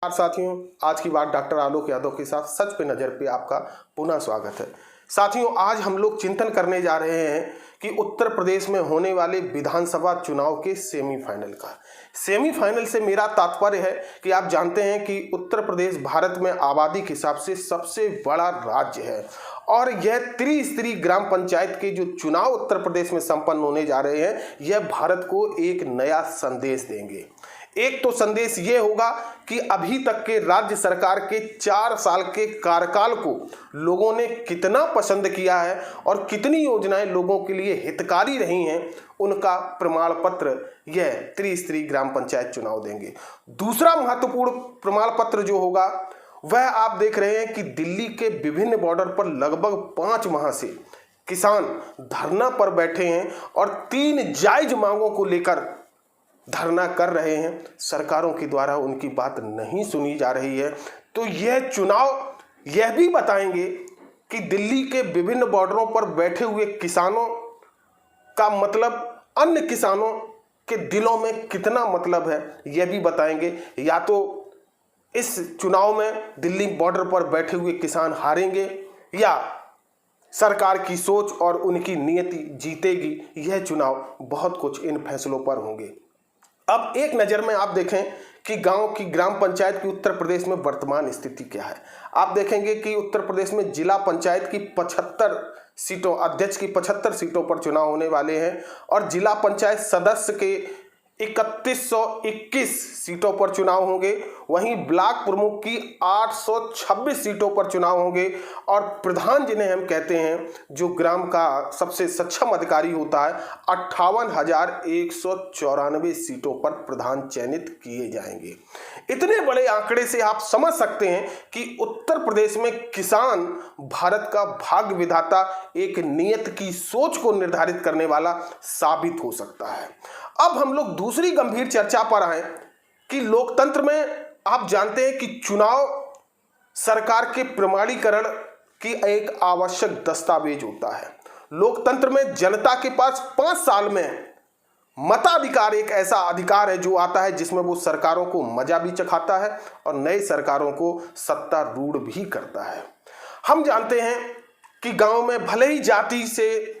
साथियों, आज की बात डॉक्टर आलोक यादव के साथ सच पे नजर पे आपका पुनः स्वागत है। साथियों, आज हम लोग चिंतन करने जा रहे हैं कि उत्तर प्रदेश में होने वाले विधानसभा चुनाव के सेमीफाइनल का। सेमीफाइनल से मेरा तात्पर्य है कि आप जानते हैं कि उत्तर प्रदेश भारत में आबादी के हिसाब से सबसे बड़ा राज्य है और यह त्रिस्तरीय ग्राम पंचायत के जो चुनाव उत्तर प्रदेश में संपन्न होने जा रहे हैं, यह भारत को एक नया संदेश देंगे। एक तो संदेश ये होगा कि अभी तक के राज्य सरकार के 4 साल के कार्यकाल को लोगों ने कितना पसंद किया है और कितनी योजनाएं लोगों के लिए हितकारी रही हैं, उनका प्रमाण पत्र यह त्रिस्तरीय ग्राम पंचायत चुनाव देंगे। दूसरा महत्वपूर्ण प्रमाण पत्र जो होगा वह आप देख रहे हैं कि दिल्ली के विभिन्न बॉर्डर पर लगभग 5 माह से किसान धरना पर बैठे हैं और 3 जायज मांगों को लेकर धरना कर रहे हैं। सरकारों के द्वारा उनकी बात नहीं सुनी जा रही है। तो यह चुनाव यह भी बताएंगे कि दिल्ली के विभिन्न बॉर्डरों पर बैठे हुए किसानों का मतलब अन्य किसानों के दिलों में कितना मतलब है, यह भी बताएंगे। या तो इस चुनाव में दिल्ली बॉर्डर पर बैठे हुए किसान हारेंगे या सरकार की सोच और उनकी नीयति जीतेगी। यह चुनाव बहुत कुछ इन फैसलों पर होंगे। अब एक नज़र में आप देखें कि गांव की ग्राम पंचायत की उत्तर प्रदेश में वर्तमान स्थिति क्या है। आप देखेंगे कि उत्तर प्रदेश में जिला पंचायत की 75 सीटों, अध्यक्ष की 75 सीटों पर चुनाव होने वाले हैं और जिला पंचायत सदस्य के 3121 सीटों पर चुनाव होंगे। वहीं ब्लॉक प्रमुख की 826 सीटों पर चुनाव होंगे और प्रधान जिन्हें हम कहते हैं, जो ग्राम का सबसे सक्षम अधिकारी होता है, 58,194 सीटों पर प्रधान चयनित किए जाएंगे। इतने बड़े आंकड़े से आप समझ सकते हैं कि उत्तर प्रदेश में किसान भारत का भाग्य विधाता, एक नियत की सोच को निर्धारित करने वाला साबित हो सकता है। अब हम लोग दूसरी गंभीर चर्चा पर आए कि लोकतंत्र में आप जानते हैं कि चुनाव सरकार के प्रमाणीकरण की एक आवश्यक दस्तावेज होता है। लोकतंत्र में जनता के पास 5 साल में मताधिकार एक ऐसा अधिकार है जो आता है जिसमें वो सरकारों को मजा भी चखाता है और नई सरकारों को सत्तारूढ़ भी करता है। हम जानते हैं कि गांव में भले ही जाति से,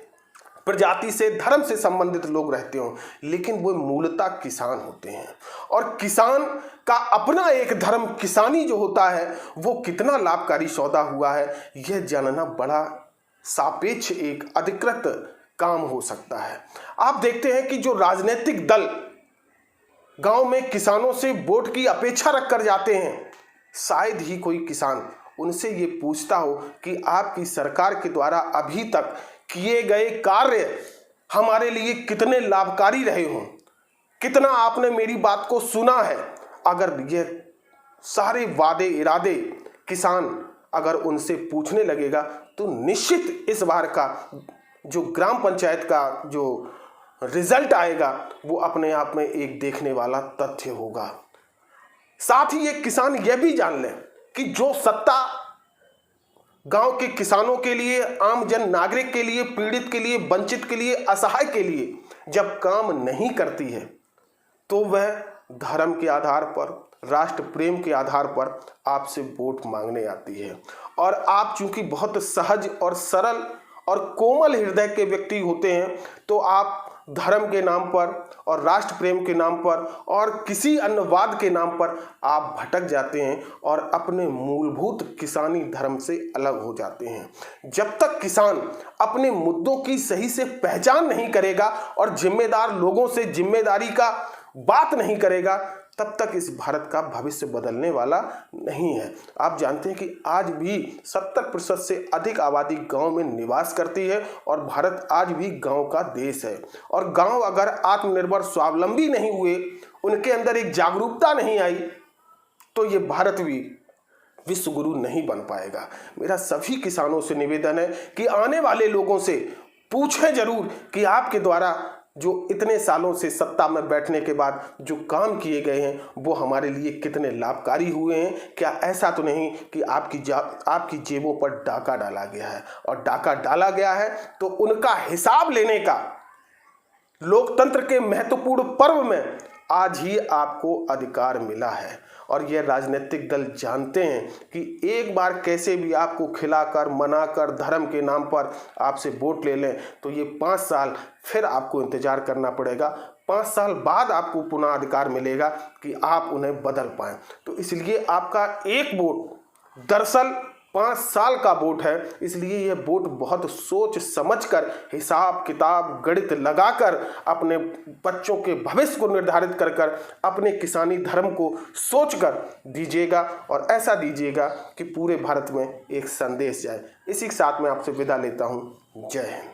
प्रजाति से, धर्म से संबंधित लोग रहते हो, लेकिन वो मूलतः किसान होते हैं और किसान का अपना एक धर्म किसानी जो होता है वो कितना लाभकारी सौदा हुआ है, यह जानना बड़ा सापेक्ष एक अधिकृत काम हो सकता है। आप देखते हैं कि जो राजनीतिक दल गांव में किसानों से वोट की अपेक्षा रखकर जाते हैं, शायद ही कोई किसान उनसे ये पूछता हो कि आपकी सरकार के द्वारा अभी तक किए गए कार्य हमारे लिए कितने लाभकारी रहे हों, कितना आपने मेरी बात को सुना है। अगर ये सारे वादे इरादे किसान अगर उनसे पूछने लगेगा तो निश्चित इस बार का जो ग्राम पंचायत का जो रिजल्ट आएगा वो अपने आप में एक देखने वाला तथ्य होगा। साथ ही एक किसान यह भी जान ले कि जो सत्ता गांव के किसानों के लिए, आम जन नागरिक के लिए, पीड़ित के लिए, वंचित के लिए, असहाय के लिए जब काम नहीं करती है तो वह धर्म के आधार पर, राष्ट्र प्रेम के आधार पर आपसे वोट मांगने आती है। और आप चूंकि बहुत सहज और सरल और कोमल हृदय के व्यक्ति होते हैं तो आप धर्म के नाम पर और राष्ट्र प्रेम के नाम पर और किसी अन्य वाद के नाम पर आप भटक जाते हैं और अपने मूलभूत किसानी धर्म से अलग हो जाते हैं। जब तक किसान अपने मुद्दों की सही से पहचान नहीं करेगा और जिम्मेदार लोगों से जिम्मेदारी का बात नहीं करेगा, तब तक इस भारत का भविष्य बदलने वाला नहीं है। आप जानते हैं कि आज भी 70% से अधिक आबादी गांव में निवास करती है और भारत आज भी गांव का देश है। और गांव अगर आत्मनिर्भर स्वावलंबी नहीं हुए, उनके अंदर एक जागरूकता नहीं आई, तो ये भारत भी विश्व गुरु नहीं बन पाएगा। मेरा सभी किसानों से निवेदन है कि आने वाले लोगों से पूछें जरूर कि आपके द्वारा जो इतने सालों से सत्ता में बैठने के बाद जो काम किए गए हैं वो हमारे लिए कितने लाभकारी हुए हैं। क्या ऐसा तो नहीं कि आपकी जेबों पर डाका डाला गया है, और डाका डाला गया है तो उनका हिसाब लेने का लोकतंत्र के महत्वपूर्ण पर्व में आज ही आपको अधिकार मिला है। और यह राजनीतिक दल जानते हैं कि एक बार कैसे भी आपको खिलाकर मनाकर धर्म के नाम पर आपसे वोट ले लें तो ये 5 साल फिर आपको इंतजार करना पड़ेगा। 5 साल बाद आपको पुनः अधिकार मिलेगा कि आप उन्हें बदल पाएं। तो इसलिए आपका एक वोट दरअसल 5 साल का वोट है, इसलिए यह वोट बहुत सोच समझकर, हिसाब किताब गणित लगाकर, अपने बच्चों के भविष्य को निर्धारित कर कर अपने किसानी धर्म को सोचकर दीजिएगा और ऐसा दीजिएगा कि पूरे भारत में एक संदेश जाए। इसी के साथ मैं आपसे विदा लेता हूँ। जय हिंद।